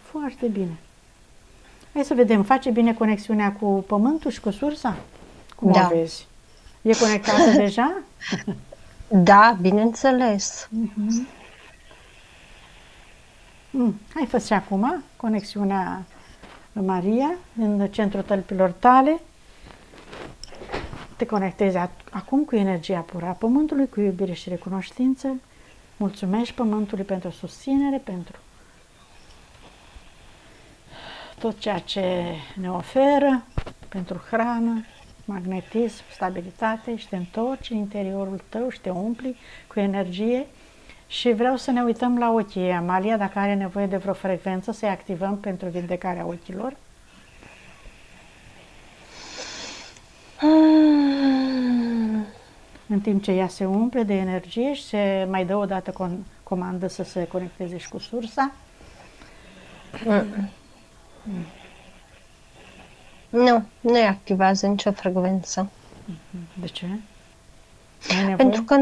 Foarte bine. Hai să vedem, face bine conexiunea cu pământul și cu sursa? Cum o vezi? E conectată deja? Da, bineînțeles. Hai, fă și acum conexiunea, Maria, în centrul tălpilor tale. Te conectezi acum cu energia pură a Pământului, cu iubire și recunoștință. Mulțumești Pământului pentru susținere, pentru tot ceea ce ne oferă, pentru hrană, magnetism, stabilitate, și te întorci în interiorul tău și te umpli cu energie. Și vreau să ne uităm la ochii ei, Amalia, dacă are nevoie de vreo frecvență, să-i activăm pentru vindecarea ochilor. În timp ce ea se umple de energie și se mai dă o dată comandă să se conecteze și cu sursa. Nu activează nicio frecvență. De ce? Pentru că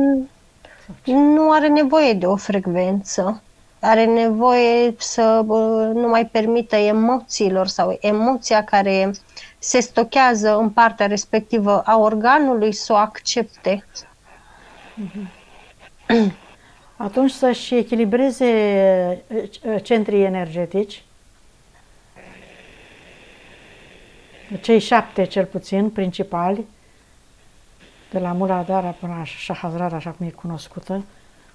nu are nevoie de o frecvență. Are nevoie să nu mai permită emoțiilor sau emoția care se stochează în partea respectivă a organului să o accepte. Atunci să-și echilibreze centrii energetici, cei 7 cel puțin principali, de la Muladhara până la Sahasrara, așa cum e cunoscută,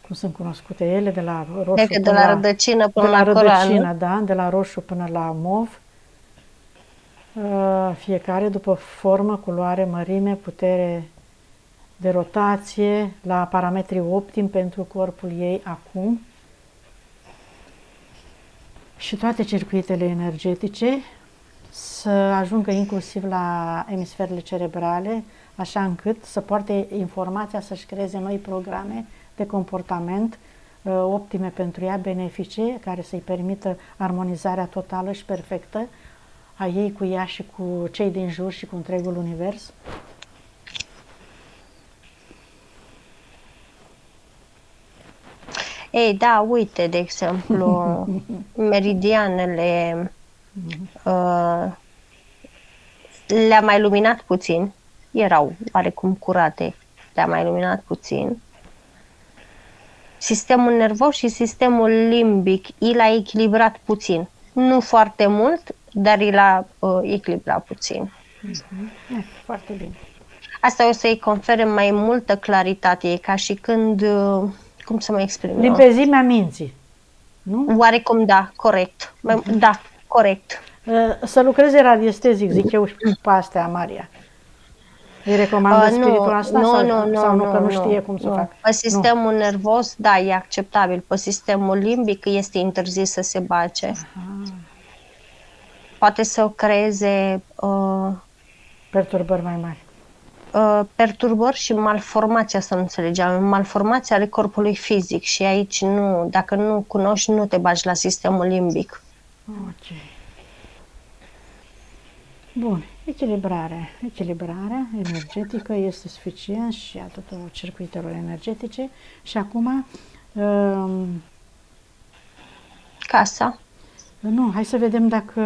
cum sunt cunoscute ele, de la roșu de la rădăcină până la rădăcină, da, de la roșu până la mov, fiecare după formă, culoare, mărime, putere de rotație, la parametrii optimi pentru corpul ei acum, și toate circuitele energetice să ajungă inclusiv la emisferele cerebrale, așa încât să poarte informația să-și creeze noi programe de comportament optime pentru ea, benefice, care să-i permită armonizarea totală și perfectă a ei cu ea și cu cei din jur și cu întregul univers. Ei, da, uite, de exemplu, meridianele le-a mai luminat puțin, erau oarecum curate, le-a mai luminat puțin. Sistemul nervos și sistemul limbic l-a echilibrat puțin. Nu foarte mult, dar l-a echilibrat puțin. Foarte bine. Asta o să-i confere mai multă claritate, e ca și când, cum să mă exprim eu? Limpezimea minții. Nu? Oarecum da, corect. Da, corect. Să lucreze radiestezic, zic eu, și pe astea, Maria. Îi recomandă spiritul asta sau nu, că nu știe cum să facă? Pe sistemul nervos, da, e acceptabil. Pe sistemul limbic este interzis să se bage. Aha. Poate să creeze Perturbări mai mari. perturbări și malformația, să nu înțelegeam, malformația ale corpului fizic și aici nu, dacă nu cunoști, nu te bagi la sistemul limbic. Ok. Bun, echilibrarea energetică este suficient și a tuturor circuitelor energetice. Și acum, Casa. nu, hai să vedem dacă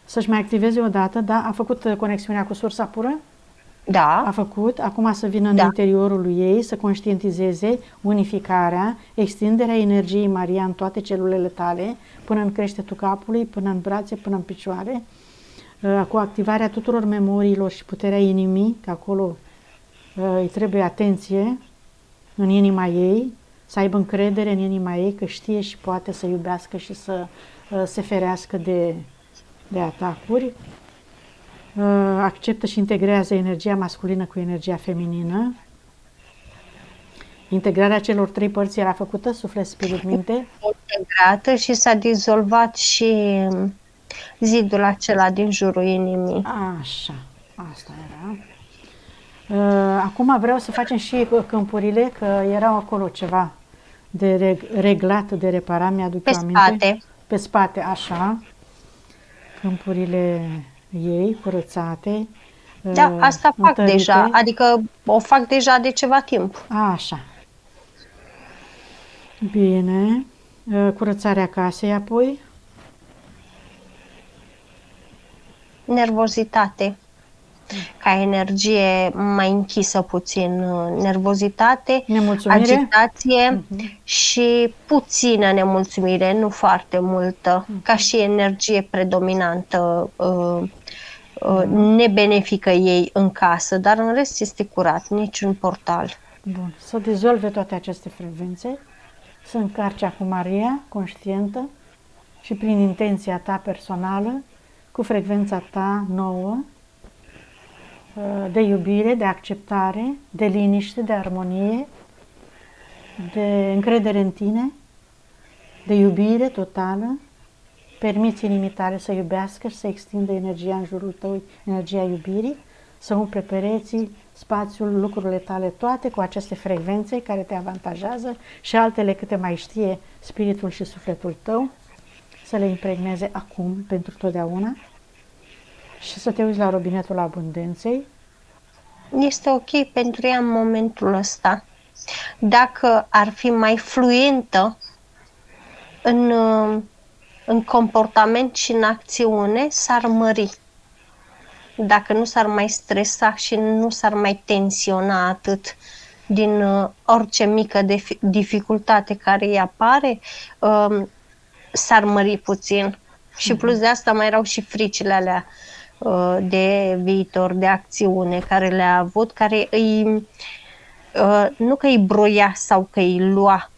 să-și mai activeze o dată, da? A făcut conexiunea cu sursa pură? Da. A făcut, acum să vină în interiorul ei, să conștientizeze unificarea, extinderea energiei Maria în toate celulele tale, până în creștetul capului, până în brațe, până în picioare, cu activarea tuturor memoriilor și puterea inimii, că acolo îi trebuie atenție în inima ei, să aibă încredere în inima ei, că știe și poate să iubească și să se ferească de atacuri. Acceptă și integrează energia masculină cu energia feminină. Integrarea celor 3 părți era făcută, suflet, spirit, minte. Integrată și s-a dizolvat și zidul acela din jurul inimii. Așa, asta era. Acum vreau să facem și câmpurile, că erau acolo ceva de reglat, de reparat, mi-aduc Pe aminte. spate. Pe spate, așa. Câmpurile ei curățate. Da, asta fac întărite. deja, adică o fac deja de ceva timp. Așa. Bine. Curățarea casei apoi. Nervozitate. Ca energie mai închisă puțin. Nervozitate, Nemulțumire. agitație și puțină nemulțumire, nu foarte multă. Ca și energie predominantă, nebenefică ei în casă, dar în rest este curat, niciun portal. Bun. Să dizolve toate aceste frecvențe, să încarce acum Maria, conștientă, și prin intenția ta personală, cu frecvența ta nouă, de iubire, de acceptare, de liniște, de armonie, de încredere în tine, de iubire totală. Permiți inimii tale să iubească și să extindă energia în jurul tău, energia iubirii, să umple pereții, spațiul, lucrurile tale, toate cu aceste frecvențe care te avantajează și altele câte mai știe spiritul și sufletul tău, să le impregneze acum, pentru totdeauna, și să te uiți la robinetul abundenței. Este ok pentru ea în momentul ăsta. Dacă ar fi mai fluentă în comportament și în acțiune, s-ar mări. Dacă nu s-ar mai stresa și nu s-ar mai tensiona atât din orice mică dificultate care îi apare, s-ar mări puțin. Și plus de asta mai erau și fricile alea de viitor, de acțiune care le-a avut, care îi, nu că îi broia sau că îi lua,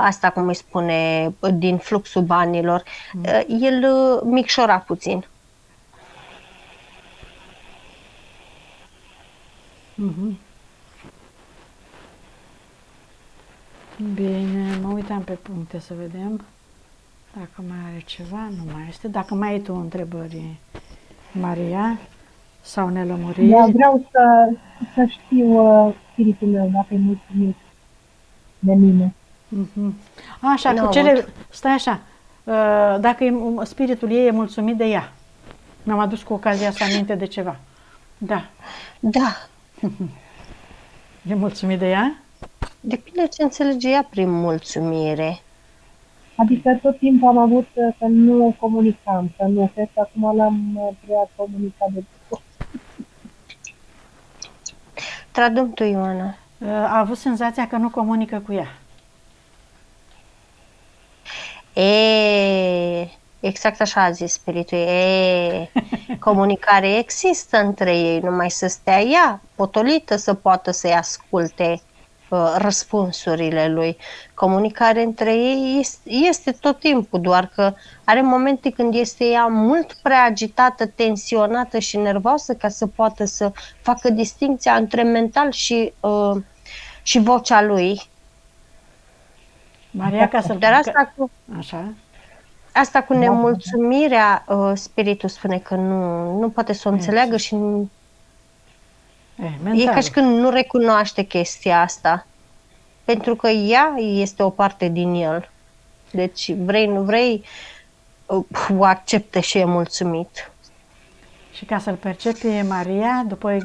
asta cum îi spune, din fluxul banilor, el micșora puțin. Bine, mă uitam pe puncte să vedem dacă mai are ceva, nu mai este. Dacă mai ai tu întrebări, Maria, sau nelămuriri. Da, vreau să știu spiritul meu dacă e mulțumit de mine. Așa, Nu cu cele... Stai așa, dacă spiritul ei e mulțumit de ea. Mi-am adus cu ocazia asta aminte de ceva. Da. Da. E mulțumit de ea? Depinde ce înțelege ea prin mulțumire. Adică tot timpul am avut că nu comunicam, că nu, cred că acum l-am preluat comunicat de tot. Tradum tu, Ioana. A avut senzația că nu comunică cu ea. Exact așa a zis spiritul. Comunicare există între ei, numai să stea ea potolită să poată să-i asculte răspunsurile lui. Comunicare între ei este tot timpul, doar că are momente când este ea mult prea agitată, tensionată și nervoasă ca să poată să facă distincția între mental și vocea lui. Maria, ca să-l... Dar asta cu... Așa. Asta cu nemulțumirea, spiritul spune că nu poate să o înțeleagă și e ca și când nu recunoaște chestia asta. Pentru că ea este o parte din el. Deci vrei, nu vrei, o acceptă și e mulțumit. Și ca să-l percepi, Maria, după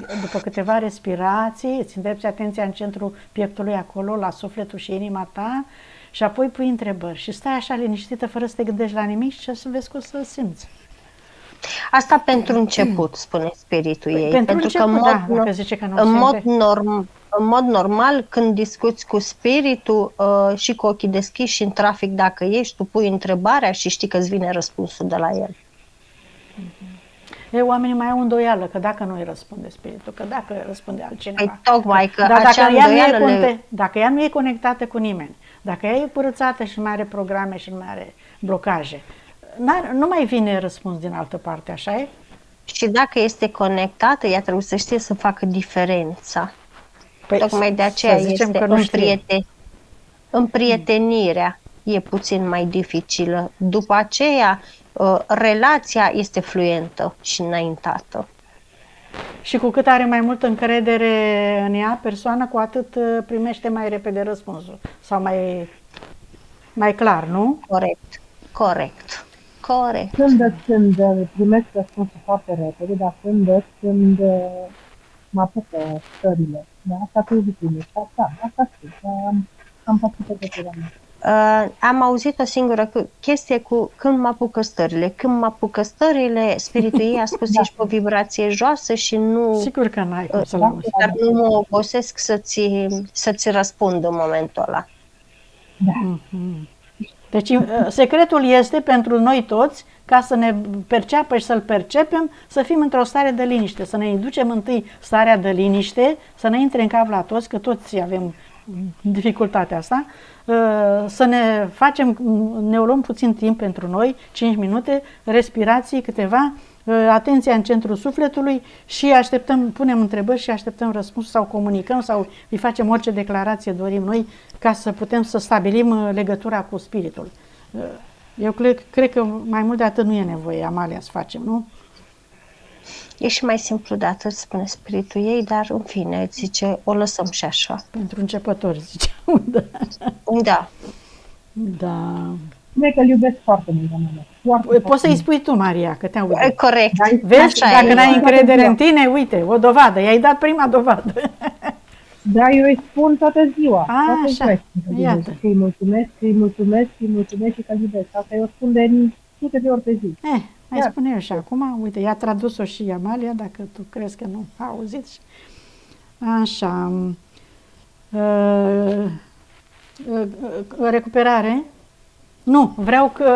câteva respirații, îți îndrepți atenția în centrul pieptului acolo, la sufletul și inima ta, și apoi pui întrebări și stai așa liniștită, fără să te gândești la nimic și să vezi cum să simți. Asta pentru început, spune spiritul ei. Pentru că în mod normal, când discuți cu spiritul și cu ochii deschiși și în trafic dacă ești, tu pui întrebarea și știi că îți vine răspunsul de la el. Oamenii mai au îndoială că dacă nu îi răspunde spiritul, că dacă răspunde altcineva. Păi tocmai că dar acea îndoială dacă ea nu e conectată cu nimeni, dacă ea e curățată și nu mai are programe și nu mai are blocaje, nu mai vine răspuns din altă parte, așa e? Și dacă este conectată, ea trebuie să știe să facă diferența. Păi tocmai de aceea este împrietenirea e puțin mai dificilă. După aceea, relația este fluentă și înaintată. Și cu cât are mai multă încredere în ea persoana, cu atât primește mai repede răspunsul. Sau mai clar, nu? Corect. Când primesc răspunsul foarte repede, dar când mă apucă stările. Da? Asta cu iubitul. Asta știu. Am făcut pregătirea mea. Am auzit o singură chestie cu când mă apucă stările. Când mă apucă stările, spiritul ei a spus ești pe o vibrație joasă și nu... Sigur că n-ai cum să-l auzi. Dar nu mă obosesc să-ți răspund în momentul ăla. Da. Deci secretul este pentru noi toți, ca să ne perceapă și să-l percepem, să fim într-o stare de liniște, să ne inducem întâi starea de liniște, să ne intre în cap la toți, că toți avem dificultatea asta, să ne luăm puțin timp pentru noi, 5 minute, respirații câteva, atenția în centrul sufletului și punem întrebări și așteptăm răspuns sau comunicăm sau îi facem orice declarație dorim noi ca să putem să stabilim legătura cu spiritul. Eu cred că mai mult de atât nu e nevoie, Amalia, să facem, nu? E și mai simplu de atât, spune spiritul ei, dar în fine, zice, o lăsăm și așa. Pentru începători, zice. Da. Spune că îl iubesc foarte mult, Amalia. Poți să-i spui tu, Maria, că te aud. Corect. Vezi, dacă n-ai încredere în tine, uite, o dovadă, i-ai dat prima dovadă. Da, eu îi spun toată ziua. Așa, iată. Îi mulțumesc și că îl iubesc. Asta eu spun de sute de ori pe zi. Mai spune eu și acum, uite, i-a tradus-o și Amalia, dacă tu crezi că nu a auzit. Așa. Recuperare? Nu,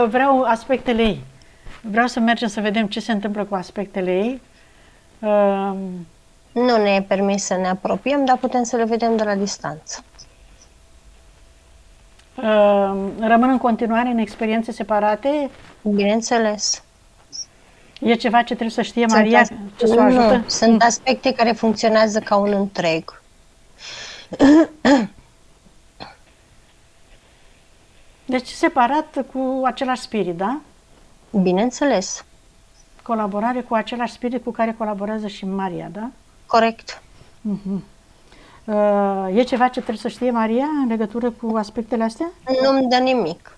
vreau aspectele ei. Vreau să mergem să vedem ce se întâmplă cu aspectele ei. Nu ne e permis să ne apropiem, dar putem să le vedem de la distanță. Rămân în continuare în experiențe separate? Bineînțeles. E ceva ce trebuie să știe Maria, ce să o ajută? Nu, sunt aspecte care funcționează ca un întreg. Deci separat cu același spirit, da? Bineînțeles. Colaborare cu același spirit cu care colaborează și Maria, da? Corect. E ceva ce trebuie să știe Maria în legătură cu aspectele astea? Nu-mi dă nimic.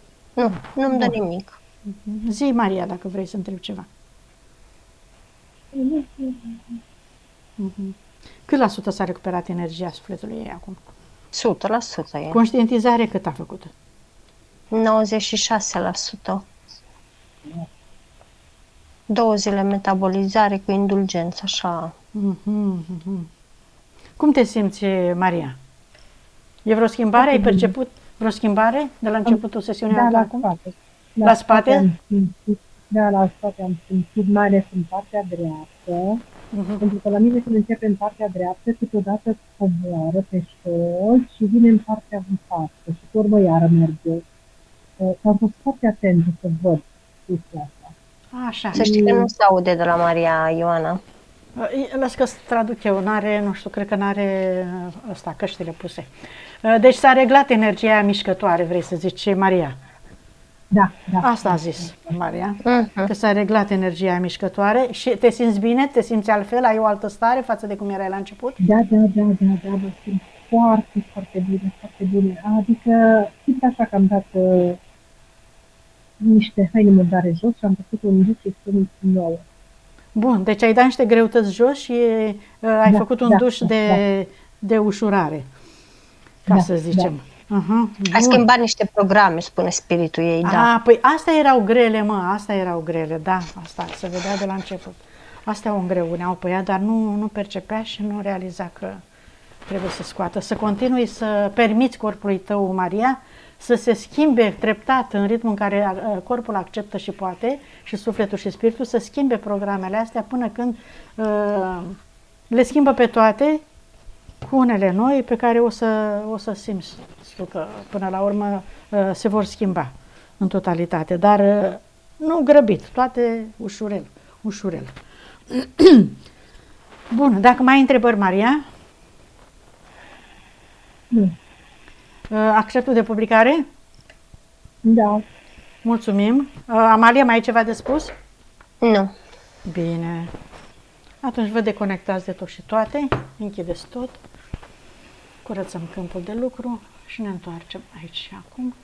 Nu-mi dă nimic. Zi, Maria, dacă vrei să întrebi ceva. Cât la sută s-a recuperat energia sufletului ei acum? 100% e. Conștientizare cât a făcut? 96%. 2 zile metabolizare cu indulgență, așa. Cum te simți, Maria? E vreo schimbare? Ai perceput vreo schimbare de la începutul sesiunii la acum? spate. La spate? Da, la toate am simțit, mai ales în partea dreaptă, pentru că la mine când începe în partea dreaptă, câteodată coboară pe șol și vine în partea în față și pe urmă iară merge. Și am fost foarte atentă să văd chestia asta. Așa. Să știi că nu se aude de la Maria Ioana. Las că traduc eu, n-are, nu știu, cred că n-are ăsta, căștile puse. Deci s-a reglat energia mișcătoare, vrei să zici, Maria? Da. Asta a zis Maria, că s-a reglat energia mișcătoare și te simți bine, te simți altfel, ai o altă stare față de cum erai la început? Da, mă simt foarte, foarte bine, foarte bine. Adică, simt așa că am dat niște haine murdare jos și am făcut un duș extrem nouă. Bun, deci ai dat niște greutăți jos și ai făcut un duș de ușurare, ca să zicem. Ai schimbat niște programe, spune spiritul ei, da. Păi astea erau grele, astea erau grele, da, asta se vedea de la început. Astea o îngreuneau pe ea, dar nu percepea și nu realiza că trebuie să scoată. Să continui să permiți corpului tău, Maria, să se schimbe treptat în ritmul în care corpul acceptă și poate, și sufletul și spiritul, să schimbe programele astea până când le schimbă pe toate, cu unele noi pe care o să simți că până la urmă se vor schimba în totalitate, dar nu grăbit, toate ușurel. Bun, dacă mai ai întrebări, Maria? Nu. Acceptul de publicare? Da. Mulțumim. Amalia, mai ai ceva de spus? Nu. Bine. Atunci vă deconectați de tot și toate, închideți tot, curățăm câmpul de lucru și ne întoarcem aici și acum.